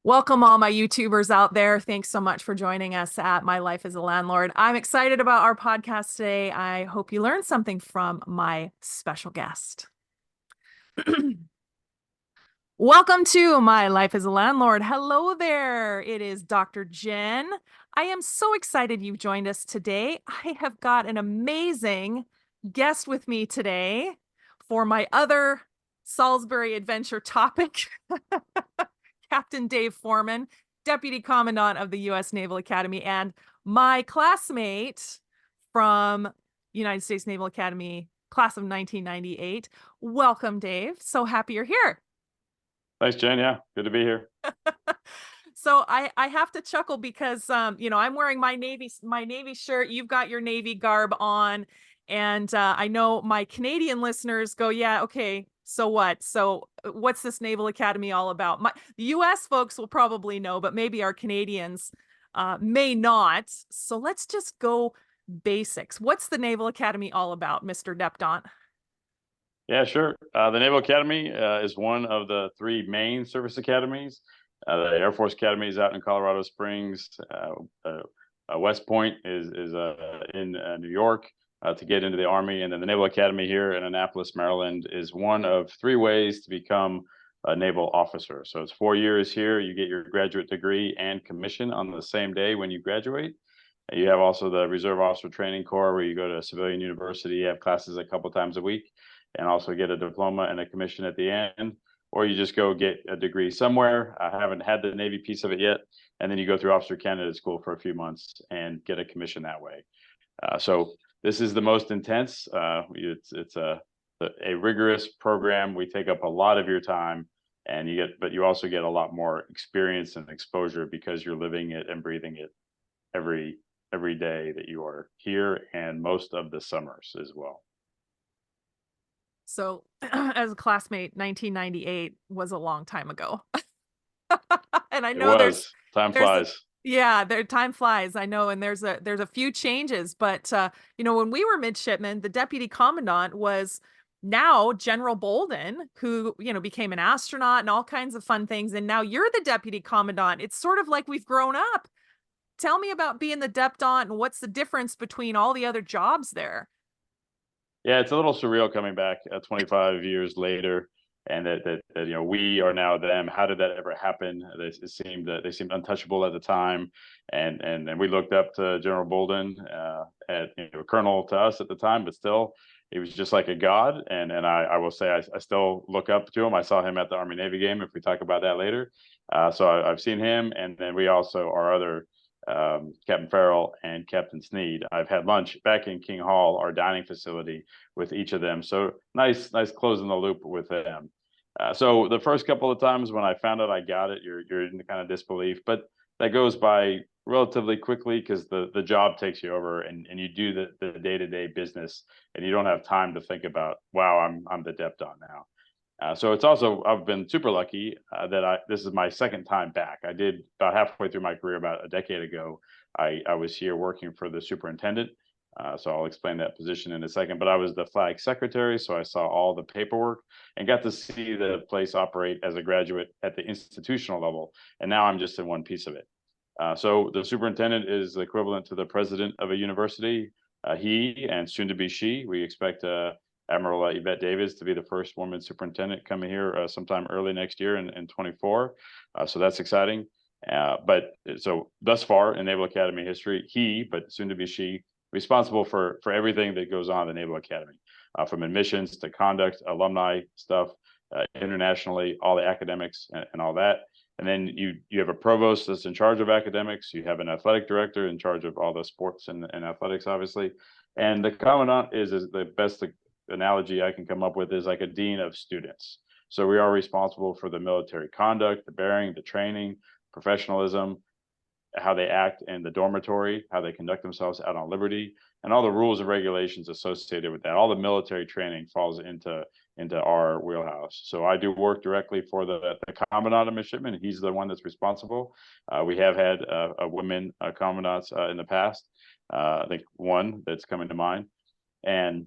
Welcome, all my YouTubers out there. Thanks so much for joining us at My Life as a Landlord. I'm excited about our podcast today. I hope you learned something from my special guest. Welcome to My Life as a Landlord. Hello there. It is Dr. Jen. I am so excited you've joined us today. I have got an amazing guest with me today for my other Salisbury adventure topic. Captain Dave Forman, Deputy Commandant of the US Naval Academy, and my classmate from United States Naval Academy, class of 1998. Welcome, Dave. So happy you're here. Thanks, Jen. Yeah, good to be here. So I have to chuckle because I'm wearing my Navy shirt. You've got your Navy garb on, and I know my Canadian listeners go, yeah, okay. So what? So what's this Naval Academy all about? The US folks will probably know, but maybe our Canadians may not. So let's just go basics. What's the Naval Academy all about, Mr. Depdont? Yeah, sure. The Naval Academy is one of the three main service academies. The Air Force Academy is out in Colorado Springs. West Point is in New York to get into the Army. And then the Naval Academy here in Annapolis, Maryland, is one of three ways to become a naval officer. So it's 4 years here. You get your graduate degree and commission on the same day when you graduate. You have also the Reserve Officer Training Corps, where you go to a civilian university, you have classes a couple times a week, and also get a diploma and a commission at the end. Or you just go get a degree somewhere. I haven't had the Navy piece of it yet. And then you go through officer candidate school for a few months and get a commission that way. So this is the most intense. It's a rigorous program. We take up a lot of your time, and but you also get a lot more experience and exposure because you're living it and breathing it every day that you are here, and most of the summers as well. So as a classmate, 1998 was a long time ago. And I know Time there's flies. yeah, time flies. I know, and there's a few changes, but when we were midshipmen, the deputy commandant was now General Bolden, who became an astronaut and all kinds of fun things, and now you're the deputy commandant. It's sort of like we've grown up. Tell me about being the depdont and what's the difference between all the other jobs there? Yeah, it's a little surreal coming back 25 years later, and that we are now them. How did that ever happen? It seemed that they seemed untouchable at the time, and we looked up to General Bolden, at colonel to us at the time, but still, he was just like a god. And I will say I still look up to him. I saw him at the Army Navy game. If we talk about that later, so I've seen him, and then we also our other Captain Farrell and Captain Sneed. I've had lunch back in King Hall, our dining facility, with each of them. So nice closing the loop with them. So the first couple of times when I found out I got it, you're in the kind of disbelief, but that goes by relatively quickly because the job takes you over, and you do the day-to-day business, and you don't have time to think about, wow, I'm the depdont now. So it's also, I've been super lucky that this is my second time back. I did about halfway through my career about a decade ago. I was here working for the superintendent. So I'll explain that position in a second, but I was the flag secretary. So I saw all the paperwork and got to see the place operate as a graduate at the institutional level. And now I'm just in one piece of it. So the superintendent is equivalent to the president of a university. He, and soon to be she, we expect Admiral Yvette Davis to be the first woman superintendent coming here sometime early next year in 24. So that's exciting. But so thus far in Naval Academy history, he, but soon to be she, responsible for everything that goes on in the Naval Academy, from admissions to conduct, alumni stuff, internationally, all the academics and all that. And then you have a provost that's in charge of academics. You have an athletic director in charge of all the sports and athletics, obviously. And the commandant is the best analogy I can come up with is like a dean of students. So we are responsible for the military conduct, the bearing, the training, professionalism, how they act in the dormitory, how they conduct themselves out on liberty, and all the rules and regulations associated with that. All the military training falls into our wheelhouse. So I do work directly for the commandant of midshipmen. He's the one that's responsible. We have had a women commandants in the past. I think one that's coming to mind. And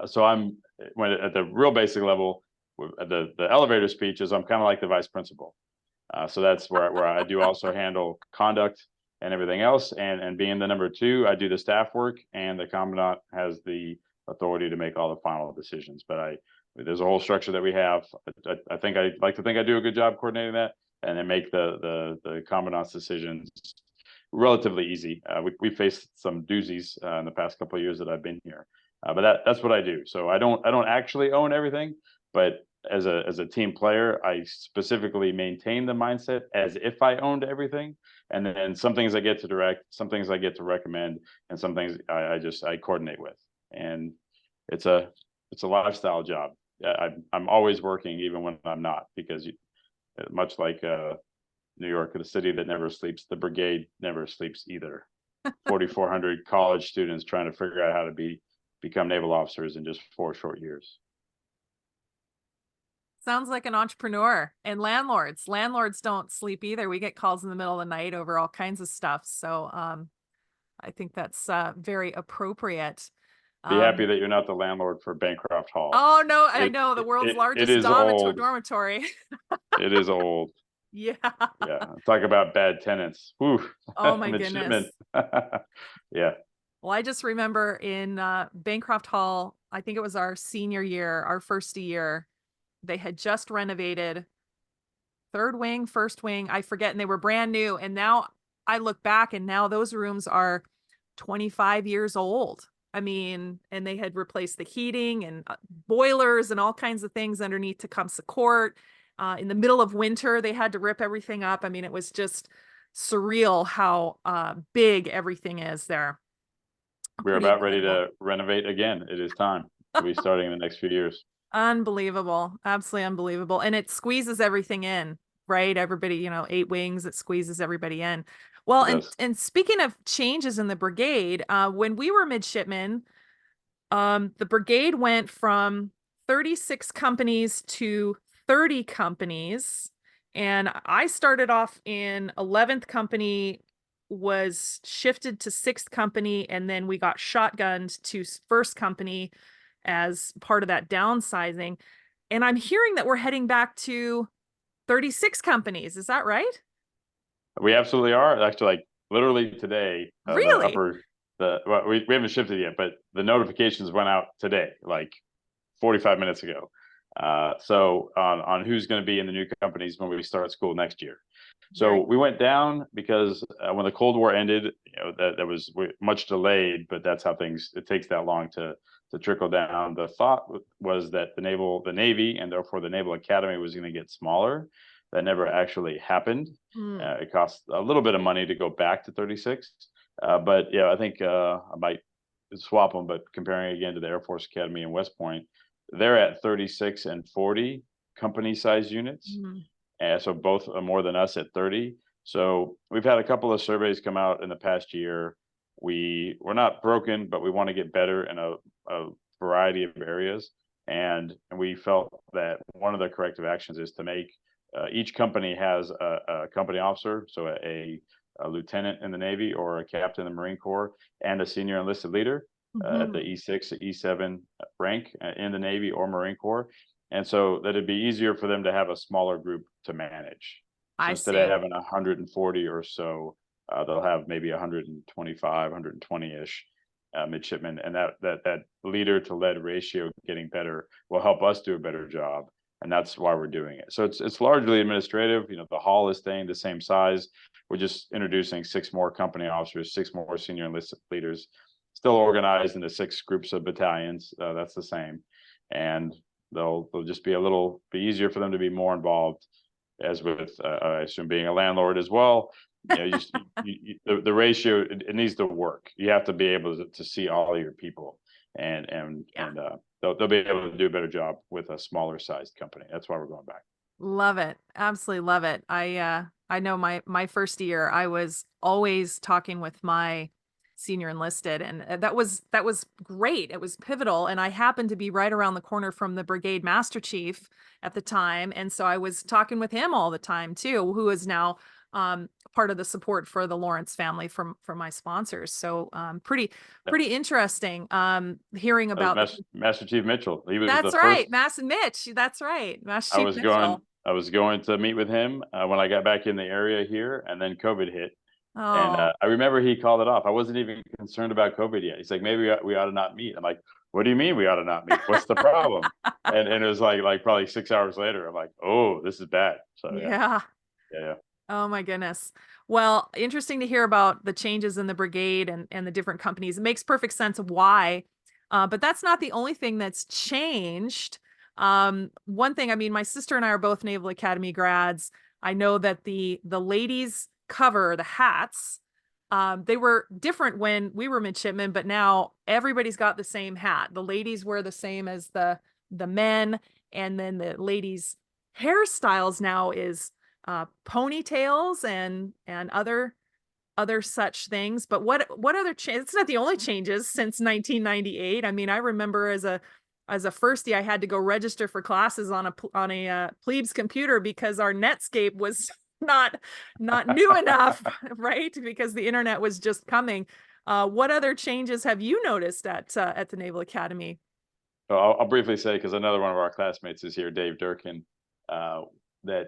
so when at the real basic level, the elevator speech is I'm kind of like the vice principal. So that's where I do also handle conduct and everything else. And being the number two, I do the staff work, and the commandant has the authority to make all the final decisions. But there's a whole structure that we have. I think I like to think I do a good job coordinating that, and then make the commandant's decisions relatively easy. We faced some doozies in the past couple of years that I've been here, but that's what I do. So I don't actually own everything, but as a team player, I specifically maintain the mindset as if I owned everything. And then some things I get to direct, some things I get to recommend, and some things I coordinate with. And it's a lifestyle job. I'm always working even when I'm not, because much like New York, the city that never sleeps, the brigade never sleeps either. 4,400 college students trying to figure out how to become naval officers in just 4 short years. Sounds like an entrepreneur. And landlords don't sleep either. We get calls in the middle of the night over all kinds of stuff. So I think that's very appropriate. Be happy that you're not the landlord for Bancroft Hall. Oh no, I know, the world's It largest is old. dormitory. It is old. Yeah. Yeah. Talk about bad tenants. Whew. Oh my Midshipmen. goodness. Yeah. Well, I just remember in Bancroft Hall, I think it was our senior year, our first year, they had just renovated third wing, first wing, I forget, and they were brand new. And now I look back, and now those rooms are 25 years old. I mean, and they had replaced the heating and boilers and all kinds of things underneath Tecumseh Court. In the middle of winter, they had to rip everything up. I mean, it was just surreal how big everything is there. We're Pretty about ready incredible. to renovate again. It is time. We'll be starting in the next few years. Unbelievable. Absolutely unbelievable. And it squeezes everything in, right? Everybody, 8 wings, it squeezes everybody in. Well, It does. and speaking of changes in the brigade, when we were midshipmen, the brigade went from 36 companies to 30 companies. And I started off in 11th company, was shifted to 6th company, and then we got shotgunned to 1st company as part of that downsizing. And I'm hearing that we're heading back to 36 companies. Is that right? We absolutely are. Actually, like literally today, Really? well, we haven't shifted yet, but the notifications went out today, like 45 minutes ago. So on who's going to be in the new companies when we start school next year. So we went down because when the Cold War ended, that was much delayed, but that's how it takes that long to trickle down. The thought was that the Navy, and therefore the Naval Academy, was going to get smaller. That never actually happened. It cost a little bit of money to go back to 36. But yeah, I think I might swap them, but comparing again to the Air Force Academy in West Point, they're at 36 and 40 company size units. And so both are more than us at 30. So we've had a couple of surveys come out in the past year. We're not broken, but we want to get better in a variety of areas. And we felt that one of the corrective actions is to make each company has a company officer, so a lieutenant in the Navy or a captain in the Marine Corps, and a senior enlisted leader at the E6, E7 rank in the Navy or Marine Corps. And so that it'd be easier for them to have a smaller group to manage. So I instead of see. having 140 or so, they'll have maybe 125, 120-ish midshipmen, and that leader to lead ratio getting better will help us do a better job. And that's why we're doing it. So it's largely administrative. The hall is staying the same size. We're just introducing 6 more company officers, 6 more senior enlisted leaders, still organized into 6 groups of battalions. That's the same. And they'll just be easier for them to be more involved, as with I assume being a landlord as well. The ratio, it needs to work. You have to be able to see all of your people, and they'll be able to do a better job with a smaller sized company. That's why we're going back. Love it. Absolutely love it. I know my first year, I was always talking with my senior enlisted, and that was great. It was pivotal, and I happened to be right around the corner from the brigade master chief at the time, and so I was talking with him all the time too, who is now part of the support for the Lawrence family from my sponsors. So pretty interesting hearing That was about Master Chief Mitchell. He was the that's first. right, Mass Mitch. That's right, Master I Chief was going Mitchell. I was going to meet with him when I got back in the area here, and then COVID hit. And Oh, I remember he called it off. I wasn't even concerned about COVID yet. He's like, maybe we ought to not meet. I'm like, what do you mean we ought to not meet? What's the problem? And it was like probably 6 hours later. I'm like, oh, this is bad. So yeah, yeah. yeah, Oh my goodness. Well, interesting to hear about the changes in the brigade and the different companies. It makes perfect sense of why. But that's not the only thing that's changed. One thing, I mean, my sister and I are both Naval Academy grads. I know that the ladies cover, the hats, they were different when we were midshipmen, but now everybody's got the same hat. The ladies wear the same as the men, and then the ladies' hairstyles now is ponytails and other such things. But what other change? It's not the only changes since 1998. I mean, I remember as a firstie, I had to go register for classes on a plebes computer because our Netscape was not not new enough, right? Because the internet was just coming. What other changes have you noticed at the Naval Academy? So I'll briefly say, because another one of our classmates is here, Dave Durkin, uh, that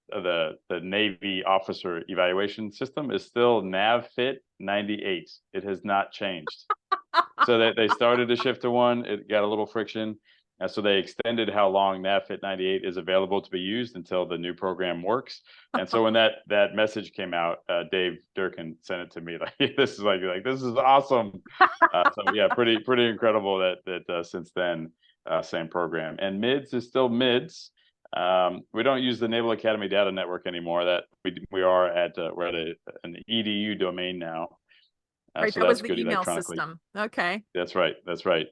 the Navy officer evaluation system is still NavFit 98. It has not changed. So they started to shift to one. It got a little friction. So they extended how long NavFit 98 is available to be used until the new program works. And so when that message came out, Dave Durkin sent it to me like this is like this is awesome. So yeah, pretty incredible that since then same program, and mids is still mids. We don't use the Naval Academy Data Network anymore. That we are at we're at an EDU domain now. Right, So that was that's the good email electronically. system. Okay. That's right. That's right.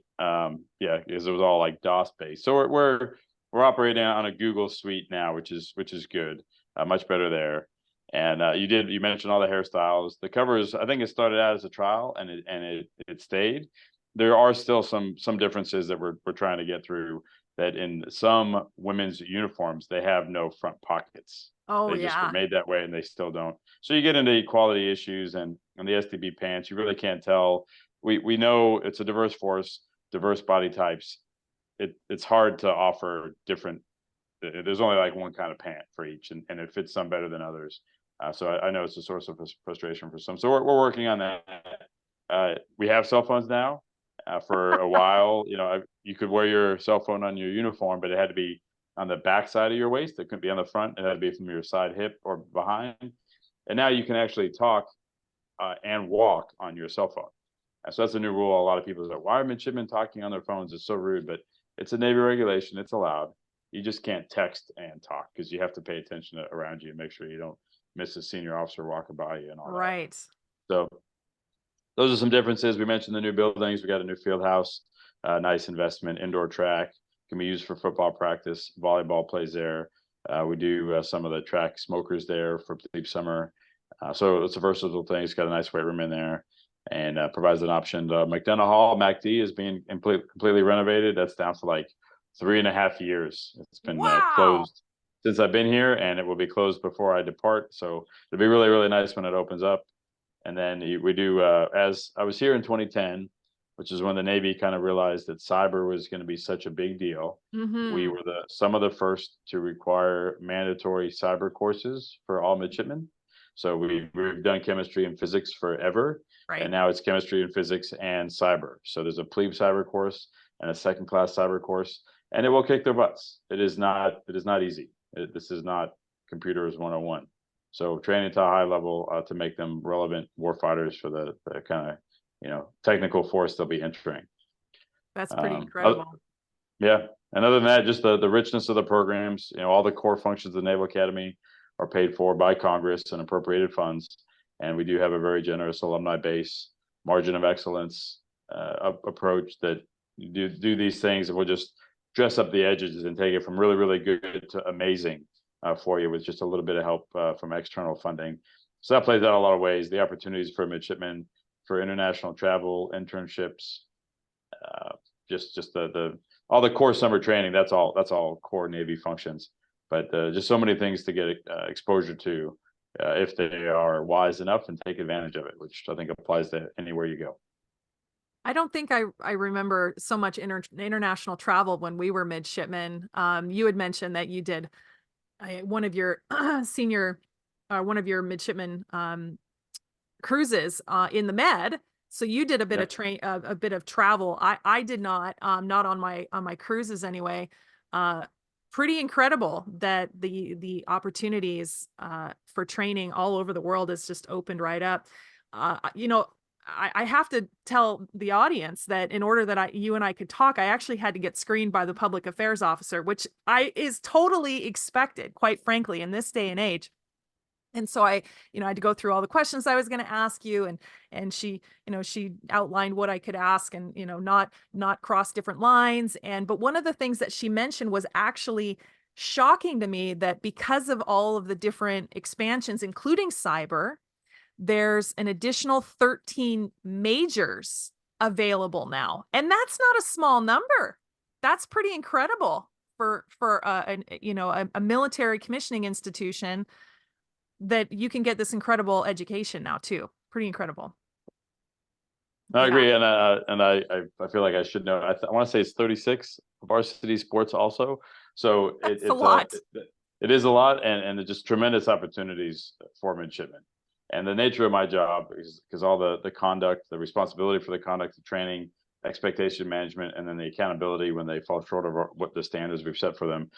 Yeah, because it was all like DOS based. So we're operating on a Google suite now, which is good. Much better there. And you mentioned all the hairstyles. The covers, I think it started out as a trial and it stayed. There are still some differences that we're trying to get through. That in some women's uniforms they have no front pockets. Oh They just were yeah. made that way and they still don't. So you get into equality issues and the SDB pants, you really can't tell. We know it's a diverse force, diverse body types. It's hard to offer different. There's only like one kind of pant for each, and it fits some better than others. So I know it's a source of frustration for some. So we're working on that. We have cell phones now. For a while, you could wear your cell phone on your uniform, but it had to be on the back side of your waist. It couldn't be on the front. It had to be from your side hip or behind. And now you can actually talk and walk on your cell phone. And so that's a new rule. A lot of people say, why are midshipmen talking on their phones? It's so rude, but it's a Navy regulation. It's allowed. You just can't text and talk because you have to pay attention around you and make sure you don't miss a senior officer walking by you and all that. Right. So those are some differences. We mentioned the new buildings. We got a new field house, nice investment, indoor track, can be used for football practice. Volleyball plays there. We do some of the track smokers there for plebe summer. So it's a versatile thing. It's got a nice weight room in there and provides an option. McDonough Hall, MACD, is being completely renovated. That's down for like 3.5 years. It's been Wow. closed since I've been here, and it will be closed before I depart. So it'll be really, really nice when it opens up. And then we do, as I was here in 2010, which is when the Navy kind of realized that cyber was going to be such a big deal. We Mm-hmm. were some of the first to require mandatory cyber courses for all midshipmen. So we've done chemistry and physics forever, and Right. now it's chemistry and physics and cyber. So there's a plebe cyber course and a second class cyber course, and it will kick their butts. It is not easy. This is not computers 101. So training to a high level to make them relevant warfighters for the kind of technical force they'll be entering. That's pretty Um, incredible. yeah, and other than that, just the richness of the programs. All the core functions of the Naval Academy are paid for by Congress and appropriated funds, and we do have a very generous alumni base, margin of excellence approach that do these things, and we'll just dress up the edges and take it from really really good to amazing for you with just a little bit of help from external funding. So that plays out a lot of ways. The opportunities for midshipmen for international travel, internships, uh, just the all the core summer training. That's all core Navy functions. But just so many things to get exposure to if they are wise enough and take advantage of it, which I think applies to anywhere you go. I don't think I remember so much international travel when we were midshipmen. You had mentioned that you did one of your senior, one of your midshipmen cruises in the Med. So you did a bit of Yep. a bit of travel. I did not on my cruises anyway. Uh, Pretty incredible that the opportunities for training all over the world has just opened right up. You know, I have to tell the audience that in order that you and I could talk, I actually had to get screened by the public affairs officer, which I is totally expected, quite frankly, in this day and age. And so I had to go through all the questions I was going to ask you, and she outlined what I could ask, and not cross different lines. But one of the things that she mentioned was actually shocking to me, that because of all of the different expansions, including cyber, there's an additional 13 majors available now, and that's not a small number. That's pretty incredible for a military commissioning institution, that you can get this incredible education now too. Pretty incredible. No, I Yeah, agree, and I feel like I should know. I want to say it's 36 varsity sports also. So that's a lot. it is a lot, and just tremendous opportunities for midshipmen. And the nature of my job is because all the conduct, the responsibility for the conduct, the training, expectation management, and then the accountability when they fall short of what the standards we've set for them.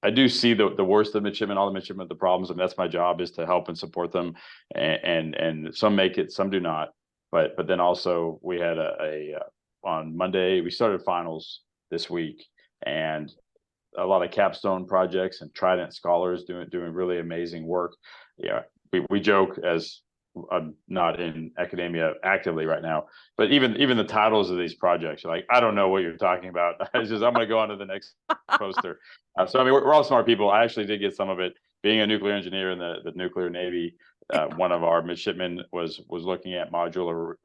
I do see the worst of midshipmen, all the midshipmen, the problems, and that's my job, is to help and support them. And some make it, some do not. But then also we had a on Monday we started finals this week, and a lot of capstone projects and Trident scholars doing really amazing work. Yeah, we joke, as I'm not in academia actively right now, but even the titles of these projects are like, I don't know what you're talking about. I'm going to go on to the next poster. So I mean, we're all smart people. I actually did get some of it. Being a nuclear engineer in the nuclear Navy, one of our midshipmen was looking at modular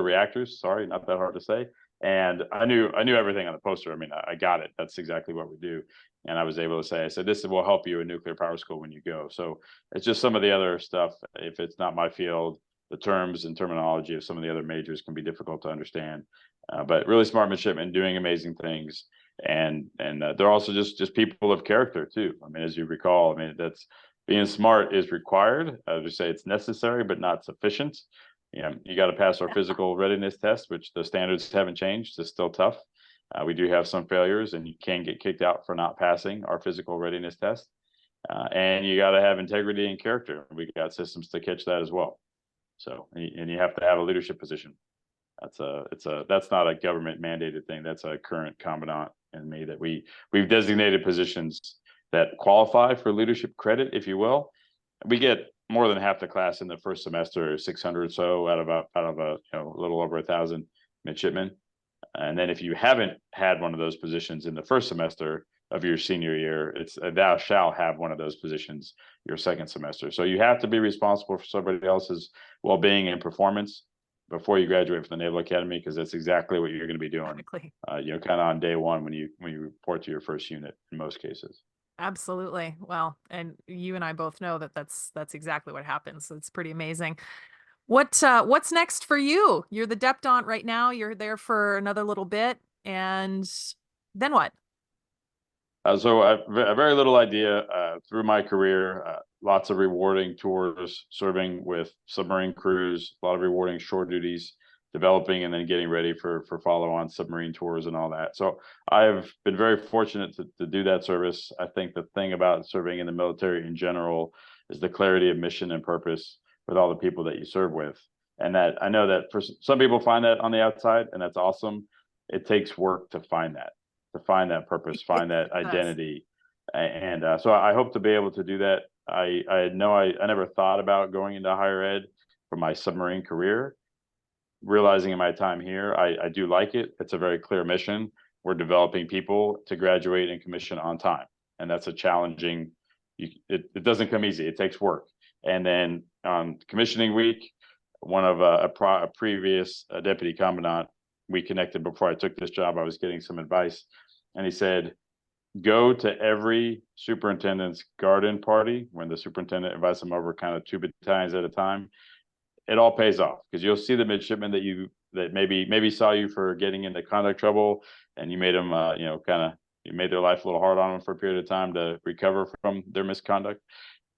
reactors. Sorry, not that hard to say. And I knew everything on the poster. I mean, I got it. That's exactly what we do. And I was able to say, I said, this will help you in nuclear power school when you go. So it's just some of the other stuff. If it's not my field, the terms and terminology of some of the other majors can be difficult to understand. But really smart midshipmen doing amazing things, and they're also just people of character too. I mean, as you recall, I mean, that's being smart is required. I would say it's necessary, but not sufficient. You got to pass our physical readiness test, which the standards haven't changed. It's still tough. We do have some failures, and you can get kicked out for not passing our physical readiness test. And you got to have integrity and character. We got systems to catch that as well. So, and you have to have a leadership position. That's not a government mandated thing. That's a current commandant and me, that we've designated positions that qualify for leadership credit, if you will. We get more than half the class in the first semester, 600 or so out of a little over 1,000 midshipmen. And then if you haven't had one of those positions in the first semester of your senior year, it's thou shall have one of those positions your second semester. So you have to be responsible for somebody else's well-being and performance before you graduate from the Naval Academy, because that's exactly what you're going to be doing. Exactly. Kind of on day one when you report to your first unit in most cases. Absolutely. Well, and you and I both know that that's exactly what happens. It's pretty amazing. What's next for you? You're the Depdont right now. You're there for another little bit, and then what? So a very little idea through my career. Lots of rewarding tours, serving with submarine crews, a lot of rewarding shore duties, developing and then getting ready for follow-on submarine tours and all that. So I've been very fortunate to do that service. I think the thing about serving in the military in general is the clarity of mission and purpose with all the people that you serve with. And that I know that for some people find that on the outside, and that's awesome. It takes work to find that purpose, find that identity. And so I hope to be able to do that. I know I never thought about going into higher ed for my submarine career. Realizing in my time here, I do like it. It's a very clear mission. We're developing people to graduate and commission on time. And that's a challenging, it doesn't come easy. It takes work. And then on commissioning week, one of a previous deputy commandant, we connected before I took this job. I was getting some advice, and he said, go to every superintendent's garden party when the superintendent invites them over kind of 2 battalions at a time. It all pays off, because you'll see the midshipmen that maybe saw you for getting into conduct trouble, and you made them kind of made their life a little hard on them for a period of time to recover from their misconduct.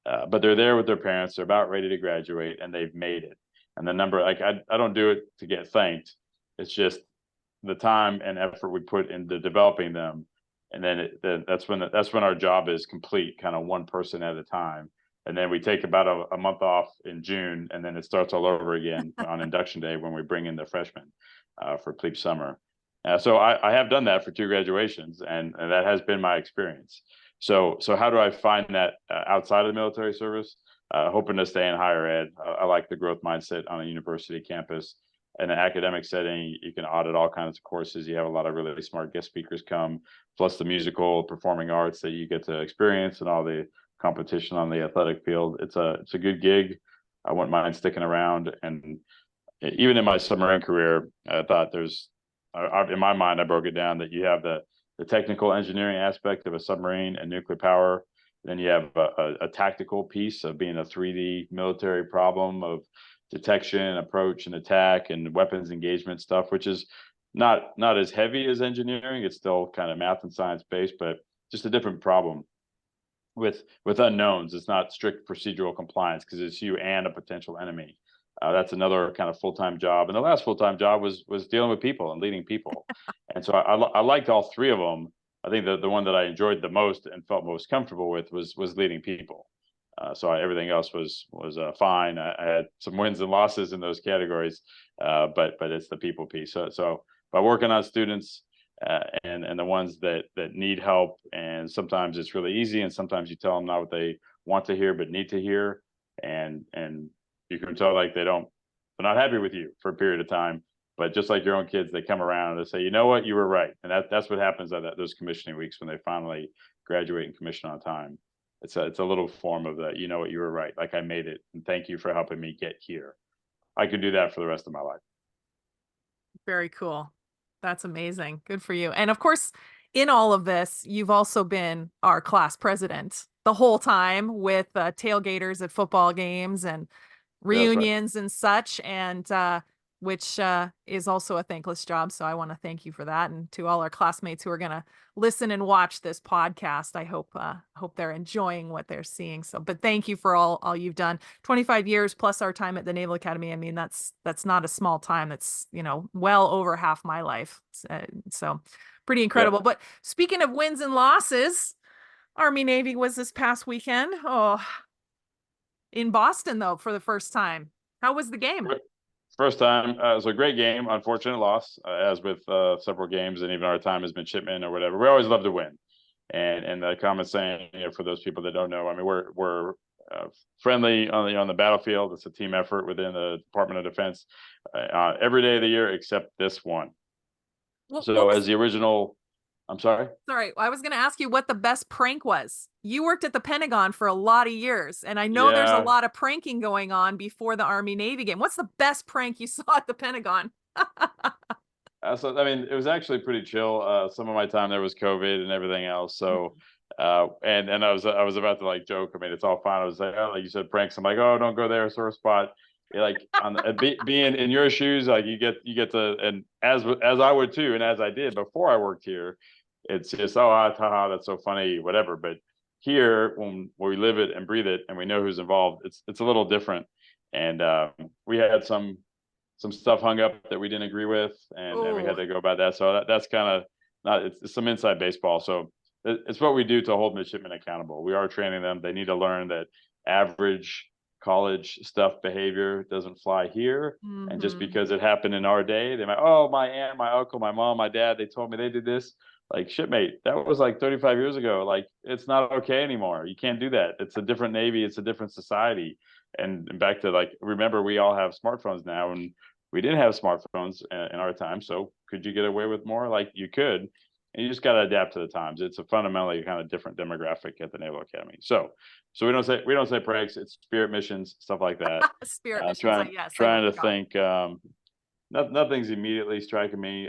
But they're there with their parents. They're about ready to graduate, and they've made it. And the number, like I don't do it to get thanked. It's just the time and effort we put into developing them, and then that's when our job is complete, kind of one person at a time. And then we take about a month off in June, and then it starts all over again on induction day when we bring in the freshmen for plebe summer. So I have done that for 2 graduations, and that has been my experience. So how do I find that outside of the military service? Hoping to stay in higher ed. I like the growth mindset on a university campus. In an academic setting, you can audit all kinds of courses. You have a lot of really smart guest speakers come, plus the musical performing arts that you get to experience and all the competition on the athletic field. It's a good gig. I wouldn't mind sticking around. And even in my submarine career, I thought in my mind, I broke it down that you have the technical engineering aspect of a submarine and nuclear power. Then you have a tactical piece of being a 3D military problem of detection, approach, and attack, and weapons engagement stuff, which is not as heavy as engineering. It's still kind of math and science based, but just a different problem with unknowns. It's not strict procedural compliance because it's you and a potential enemy. That's another kind of full-time job. And the last full-time job was dealing with people and leading people. And so I liked all 3 of them. I think the one that I enjoyed the most and felt most comfortable with was leading people. So everything else was fine. I had some wins and losses in those categories, but it's the people piece. So by working on students and the ones that need help, and sometimes it's really easy, and sometimes you tell them not what they want to hear but need to hear, and you can tell like they're not happy with you for a period of time. But just like your own kids, they come around and they say, you know what, you were right. And that's what happens at those commissioning weeks when they finally graduate and commission on time. It's a little form of that, you know what, you were right. Like, I made it, and thank you for helping me get here. I could do that for the rest of my life. Very cool. That's amazing. Good for you. And of course, in all of this, you've also been our class president the whole time with tailgaters at football games and That's right. reunions and such, and which is also a thankless job. So I want to thank you for that, and to all our classmates who are going to listen and watch this podcast. I hope they're enjoying what they're seeing. So, but thank you for all you've done. 25 years plus our time at the Naval Academy. I mean, that's not a small time. It's well over half my life. So pretty incredible. Yep. But speaking of wins and losses, Army Navy was this past weekend. Oh, in Boston though, for the first time. How was the game? First time. It was a great game. Unfortunate loss, as with several games, and even our time has been shipment or whatever. We always love to win, and the common saying, for those people that don't know, I mean, we're friendly on the battlefield. It's a team effort within the Department of Defense every day of the year except this one. So as the original, I'm sorry. Sorry, I was going to ask you what the best prank was. You worked at the Pentagon for a lot of years, and I know there's a Yeah. lot of pranking going on before the Army Navy game. What's the best prank you saw at the Pentagon? So I mean, it was actually pretty chill. Some of my time there was COVID and everything else. So and I was about to like joke. I mean, it's all fine. I was like, oh, like you said, pranks. I'm like, oh, don't go there, sore spot. Like being in your shoes, like you get to, and as I would too, and as I did before I worked here, it's just, oh, haha, that's so funny, whatever. But here, when we live it and breathe it, and we know who's involved, it's a little different. And we had some stuff hung up that we didn't agree with, and we had Oh, to go about that. So that's kind of not, it's some inside baseball. So it's what we do to hold midshipmen accountable. We are training them. They need to learn that average college stuff behavior doesn't fly here. And just mm-hmm. because it happened in our day, they might, oh, my aunt, my uncle, my mom, my dad, they told me they did this. Like, shipmate, that was like 35 years ago. Like, it's not okay anymore. You can't do that. It's a different Navy. It's a different society. And back to, like, remember, we all have smartphones now, and we didn't have smartphones in our time. So could you get away with more? Like, you could, and you just got to adapt to the times. It's a fundamentally kind of different demographic at the Naval Academy. So we don't say pranks. It's spirit missions, stuff like that. Spirit missions. Yes, I Trying to forgot. think. Nothing's immediately striking me.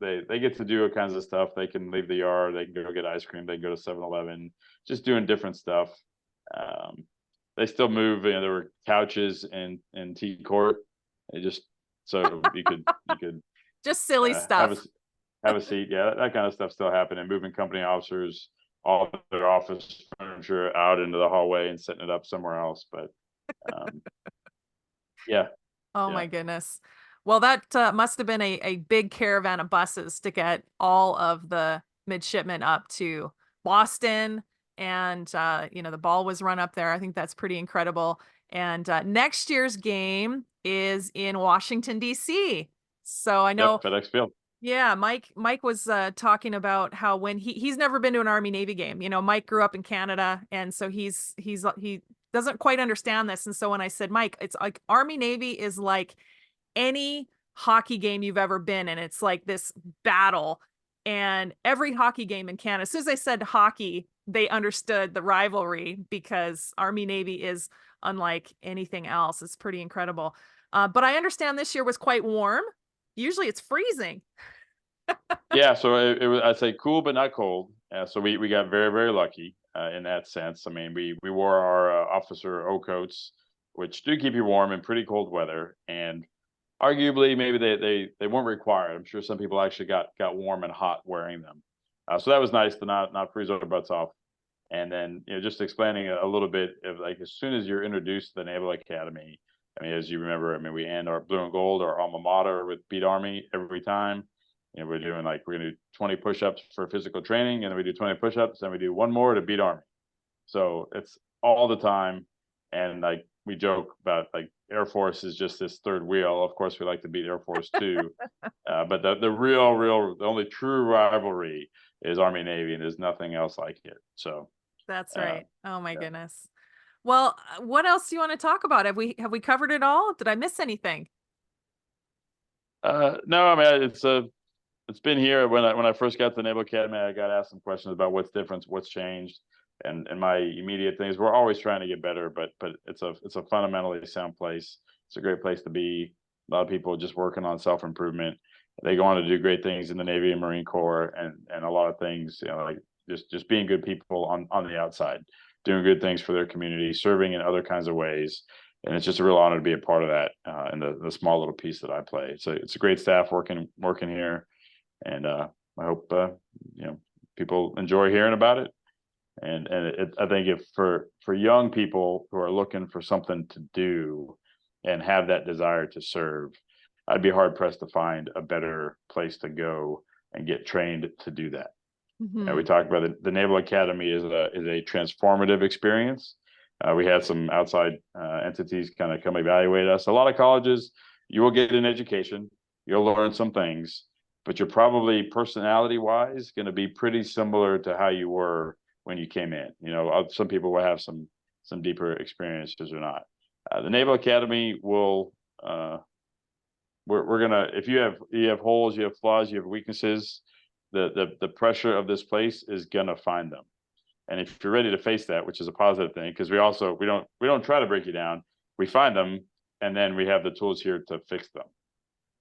They get to do all kinds of stuff. They can leave the yard. They can go get ice cream. They can go to 7-Eleven, just doing different stuff. They still move. There were couches in T court. They just, so you could Just silly stuff. have a seat. Yeah, that kind of stuff still happening. Moving company officers, all their office furniture out into the hallway and setting it up somewhere else. But um, yeah, Oh yeah, my goodness. Well, that must have been a big caravan of buses to get all of the midshipmen up to Boston. And, the ball was run up there. I think that's pretty incredible. And next year's game is in Washington, D.C. So I know, yep. FedEx Field. yeah, Mike was talking about how when he's never been to an Army Navy game. Mike grew up in Canada, and so he doesn't quite understand this. And so when I said, Mike, it's like Army Navy is like any hockey game you've ever been in. It's like this battle. And every hockey game in Canada, as soon as I said hockey, they understood the rivalry because Army Navy is unlike anything else. It's pretty incredible. But I understand this year was quite warm. Usually it's freezing. Yeah, so it was, I'd say, cool but not cold. So we got very, very lucky in that sense. I mean, we wore our officer O coats, which do keep you warm in pretty cold weather, and arguably maybe they weren't required. I'm sure some people actually got warm and hot wearing them. So that was nice to not freeze our butts off. And then, just explaining a little bit of, like, as soon as you're introduced to the Naval Academy, I mean, as you remember, I mean, we end our blue and gold, our alma mater, with Beat Army every time. We're doing, like, we're gonna do 20 push-ups for physical training, and then we do 20 push-ups, and we do one more to beat Army. So it's all the time. And, like, we joke about, like, Air Force is just this third wheel. Of course, we like to beat Air Force too. But the only true rivalry is Army Navy, and there's nothing else like it. So That's uh, right. Oh my yeah. goodness. Well, what else do you want to talk about? Have we covered it all? Did I miss anything? No, I mean, it's been here. When I first got to the Naval Academy, I got asked some questions about what's different, what's changed, and my immediate things. We're always trying to get better, but it's a fundamentally sound place. It's a great place to be. A lot of people just working on self improvement. They go on to do great things in the Navy and Marine Corps, and a lot of things, like just being good people on the outside, doing good things for their community, serving in other kinds of ways. And it's just a real honor to be a part of that, and the small little piece that I play. So it's a great staff working here, and I hope people enjoy hearing about it. And I think, if for young people who are looking for something to do and have that desire to serve, I'd be hard pressed to find a better place to go and get trained to do that. We Hmm. talked about the Naval Academy is a transformative experience. We had some outside entities kind of come evaluate us. A lot of colleges, you will get an education, you'll learn some things, but you're probably, personality wise, going to be pretty similar to how you were when you came in. Some people will have some deeper experiences or not. The Naval Academy will. We're gonna, if you have holes, you have flaws, you have weaknesses, the pressure of this place is gonna find them. And if you're ready to face that, which is a positive thing, because we don't try to break you down, we find them, and then we have the tools here to fix them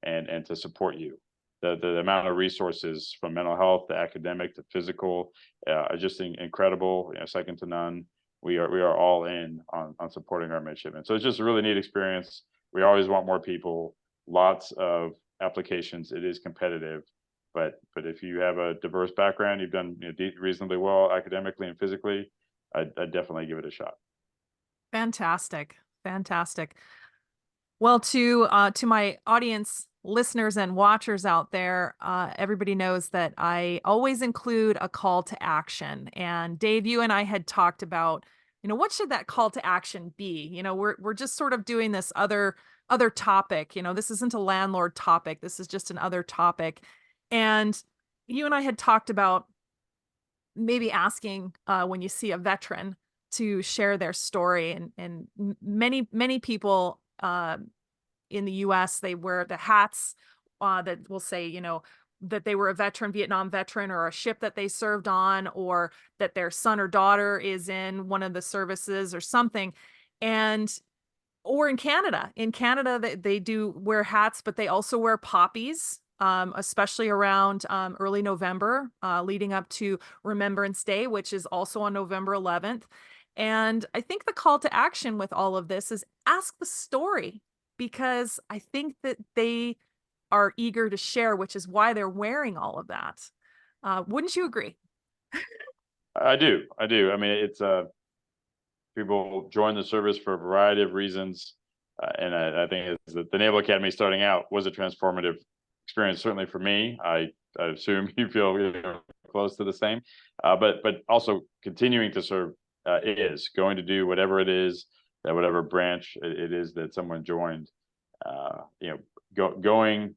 and to support you. The amount of resources, from mental health to academic to physical, are just incredible, second to none. We are all in on supporting our midshipmen. So it's just a really neat experience. We always want more people, lots of applications. It is competitive, but if you have a diverse background, you've done, reasonably well academically and physically, I'd definitely give it a shot. Fantastic. Fantastic. Well, to my audience, listeners and watchers out there, everybody knows that I always include a call to action. And Dave, you and I had talked about, what should that call to action be? We're just sort of doing this other topic. This isn't a landlord topic. This is just an other topic. And you and I had talked about maybe asking when you see a veteran to share their story, and many people in the US, they wear the hats that will say, that they were a veteran, Vietnam veteran, or a ship that they served on, or that their son or daughter is in one of the services or something. And or in Canada, they do wear hats, but they also wear poppies, especially around early November, leading up to Remembrance Day, which is also on November 11th. And I think the call to action with all of this is ask the story, because I think that they are eager to share, which is why they're wearing all of that. Wouldn't you agree? I do. I do. I mean, it's people join the service for a variety of reasons, and I think it's the Naval Academy starting out was a transformative experience. Certainly for me, I assume you feel close to the same, but also continuing to serve is going to do whatever it is that whatever branch it is that someone joined. Going,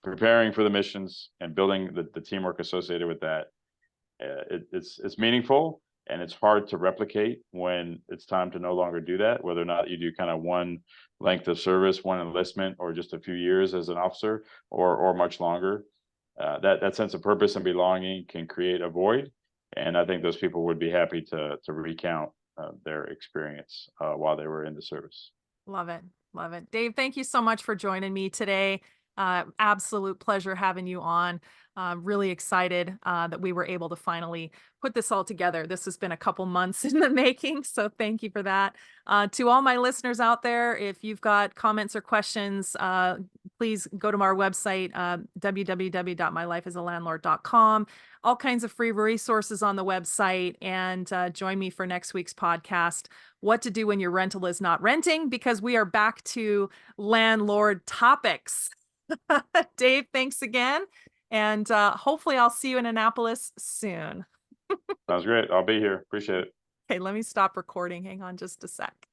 preparing for the missions and building the teamwork associated with that. It's meaningful, and it's hard to replicate when it's time to no longer do that, whether or not you do kind of one length of service, one enlistment, or just a few years as an officer, or much longer. That sense of purpose and belonging can create a void, and I think those people would be happy to recount their experience while they were in the service. Love it. Love it. Dave, thank you so much for joining me today. Absolute pleasure having you on. Really excited that we were able to finally put this all together. This has been a couple months in the making, so thank you for that. To all my listeners out there, if you've got comments or questions, please go to our website, www.mylifeasalandlord.com. All kinds of free resources on the website, and join me for next week's podcast, What to Do When Your Rental Is Not Renting, because we are back to landlord topics. Dave, thanks again. And hopefully I'll see you in Annapolis soon. Sounds great. I'll be here. Appreciate it. Okay, let me stop recording. Hang on just a sec.